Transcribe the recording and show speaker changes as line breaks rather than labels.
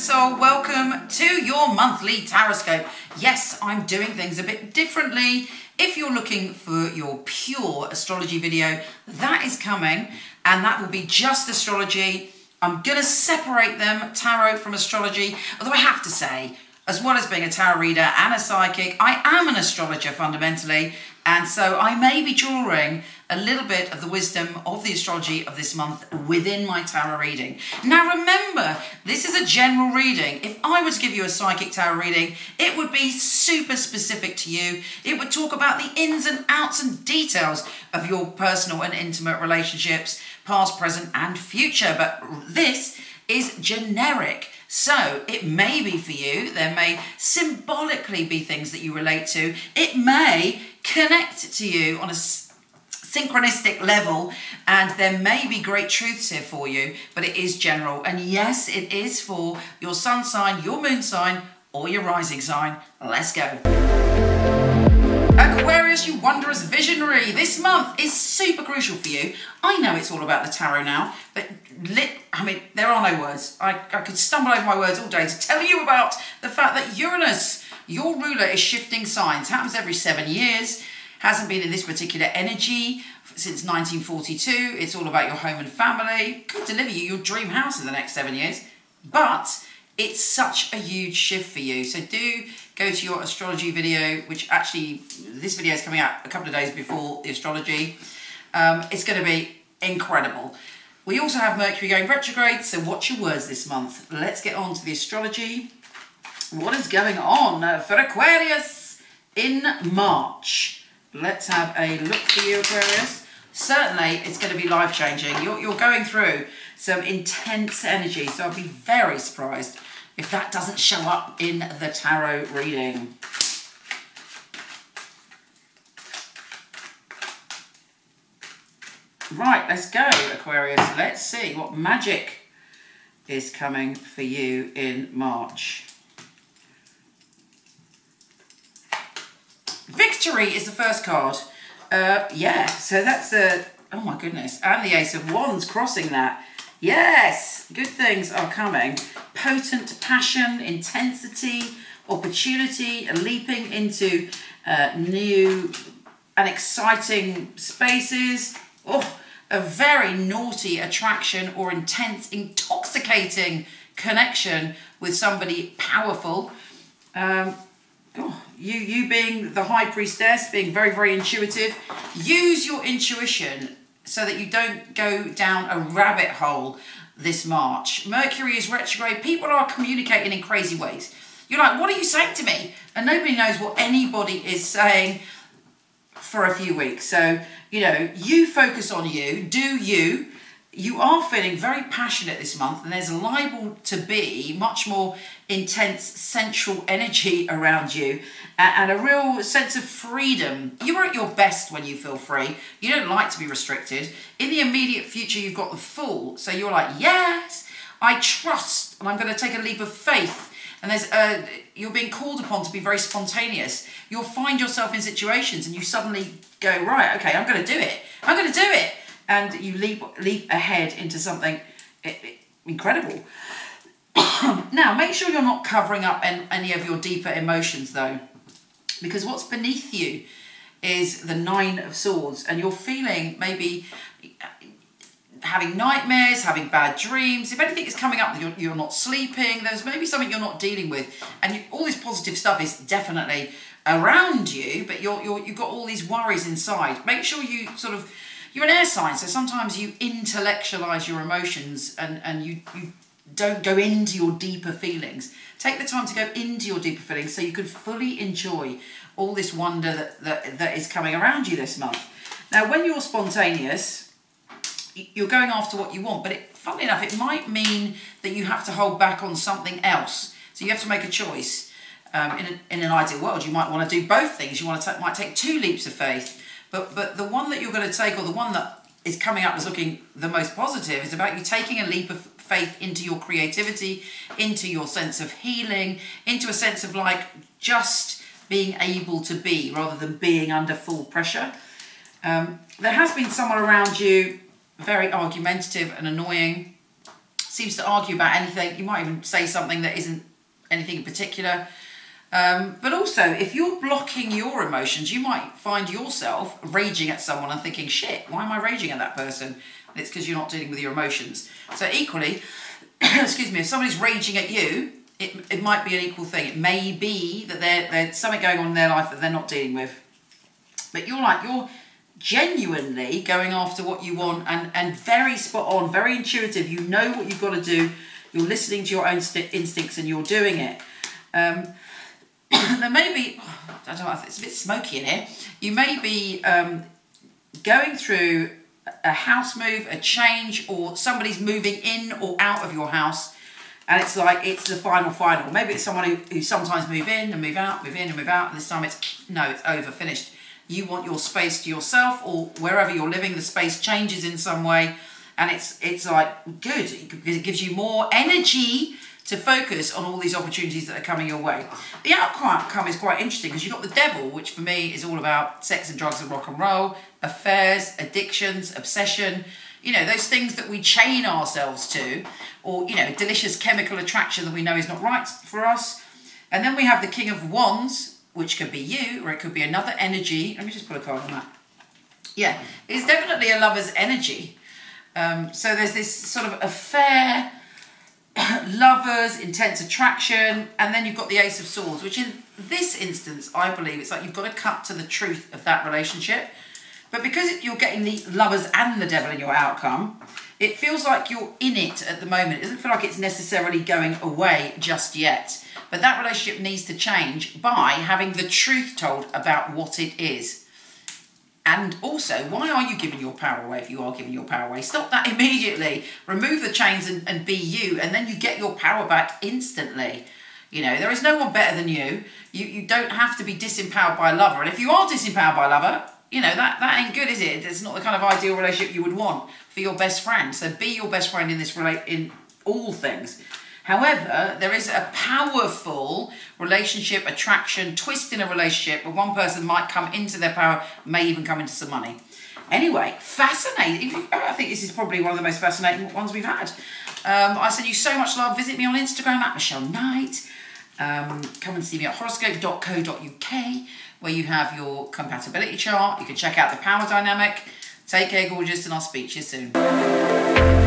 soul, welcome to your monthly Horoscope. Yes, I'm doing things a bit differently. If you're looking for your pure astrology video, that is coming, and that will be just astrology. I'm going to separate them, tarot from astrology, although I have to say, as well as being a tarot reader and a psychic, I am an astrologer fundamentally, and so I may be drawing a little bit of the wisdom of the astrology of this month within my tarot reading. Now remember, this is a general reading. If I were to give you a psychic tarot reading, it would be super specific to you. It would talk about the ins and outs and details of your personal and intimate relationships, past, present and future. But this is generic. So it may be for you, there may symbolically be things that you relate to. It may connect to you on a synchronistic level, and there may be great truths here for you, but it is general. And yes, it is for your sun sign, your moon sign, or your rising sign. Let's go. Aquarius, you wondrous visionary. This month is super crucial for you. I know it's all about the tarot now, but there are no words. I could stumble over my words all day to tell you about the fact that Uranus, your ruler, is shifting signs. Happens every 7 years. Hasn't been in this particular energy since 1942. It's all about your home and family. Could deliver you your dream house in the next 7 years. But it's such a huge shift for you. So do go to your astrology video, which actually, this video is coming out a couple of days before the astrology. It's going to be incredible. We also have Mercury going retrograde, so watch your words this month. Let's get on to the astrology. What is going on for Aquarius in March? Let's have a look for you, Aquarius. Certainly, it's going to be life-changing. You're going through some intense energy, so I'll be very surprised if that doesn't show up in the tarot reading. Right, let's go, Aquarius. Let's see what magic is coming for you in March. Victory is the first card. Yeah, so that's the, oh my goodness, and the Ace of Wands crossing that. Yes, good things are coming. Potent passion, intensity, opportunity, leaping into new and exciting spaces. Oh, a very naughty attraction or intense, intoxicating connection with somebody powerful. You being the high priestess, being very, very intuitive. Use your intuition so that you don't go down a rabbit hole this March. Mercury is retrograde. People are communicating in crazy ways. You're like, what are you saying to me? And nobody knows what anybody is saying for a few weeks. So, you know, you focus on you, do you. You are feeling very passionate this month, and there's liable to be much more intense sensual energy around you and a real sense of freedom. You're at your best when you feel free. You don't like to be restricted. In the immediate future, you've got the Fool. So you're like, yes, I trust, and I'm going to take a leap of faith. And you're being called upon to be very spontaneous. You'll find yourself in situations and you suddenly go, right, okay, I'm going to do it. I'm going to do it. And you leap ahead into something incredible. Now, make sure you're not covering up any of your deeper emotions, though, because what's beneath you is the Nine of Swords, and you're feeling maybe having nightmares, having bad dreams. If anything is coming up, you're not sleeping. There's maybe something you're not dealing with, and all this positive stuff is definitely around you, but you've got all these worries inside. Make sure you you're an air sign, so sometimes you intellectualize your emotions and you don't go into your deeper feelings. Take the time to go into your deeper feelings so you can fully enjoy all this wonder that is coming around you this month. Now, when you're spontaneous, you're going after what you want, but funnily enough, it might mean that you have to hold back on something else. So you have to make a choice. In an ideal world, you might want to do both things. You might take 2 leaps of faith. But the one that you're going to take, or the one that is coming up as looking the most positive, is about you taking a leap of faith into your creativity, into your sense of healing, into a sense of like just being able to be rather than being under full pressure. There has been someone around you very argumentative and annoying. seems to argue about anything. You might even say something that isn't anything in particular. But also, if you're blocking your emotions, you might find yourself raging at someone and thinking, shit, why am I raging at that person? And it's because you're not dealing with your emotions. So equally, excuse me, if somebody's raging at you, it might be an equal thing. It may be that there's something going on in their life that they're not dealing with. But you're genuinely going after what you want, and very spot on, very intuitive. You know what you've got to do. You're listening to your own instincts and you're doing it. There may be, I don't know, it's a bit smoky in here. You may be going through a house move, a change, or somebody's moving in or out of your house, and it's like it's the final. Maybe it's someone who sometimes move in and move out, move in and move out, and this time it's over, finished. You want your space to yourself, or wherever you're living, the space changes in some way, and it's like good because it gives you more energy to focus on all these opportunities that are coming your way. The outcome is quite interesting because you've got the devil, which for me is all about sex and drugs and rock and roll, affairs, addictions, obsession, you know, those things that we chain ourselves to, or, you know, delicious chemical attraction that we know is not right for us. And then we have the King of Wands, which could be you, or it could be another energy. Let me just put a card on that. Yeah, it's definitely a lover's energy. So there's this sort of affair, lovers, intense attraction, and then you've got the Ace of Swords, which in this instance, I believe it's like you've got to cut to the truth of that relationship. But because you're getting the lovers and the devil in your outcome, it feels like you're in it at the moment. It doesn't feel like it's necessarily going away just yet. But that relationship needs to change by having the truth told about what it is. And also, why are you giving your power away if you are giving your power away? Stop that immediately. Remove the chains and be you, and then you get your power back instantly. You know, there is no one better than you. You don't have to be disempowered by a lover. And if you are disempowered by a lover, you know, that ain't good, is it? It's not the kind of ideal relationship you would want for your best friend. So be your best friend in all things. However, there is a powerful relationship, attraction, twist in a relationship where one person might come into their power, may even come into some money. Anyway, fascinating. I think this is probably one of the most fascinating ones we've had. I send you so much love. Visit me on Instagram at Michele Knight. Come and see me at horoscope.co.uk, where you have your compatibility chart. You can check out the power dynamic. Take care, gorgeous, and I'll speak to you soon.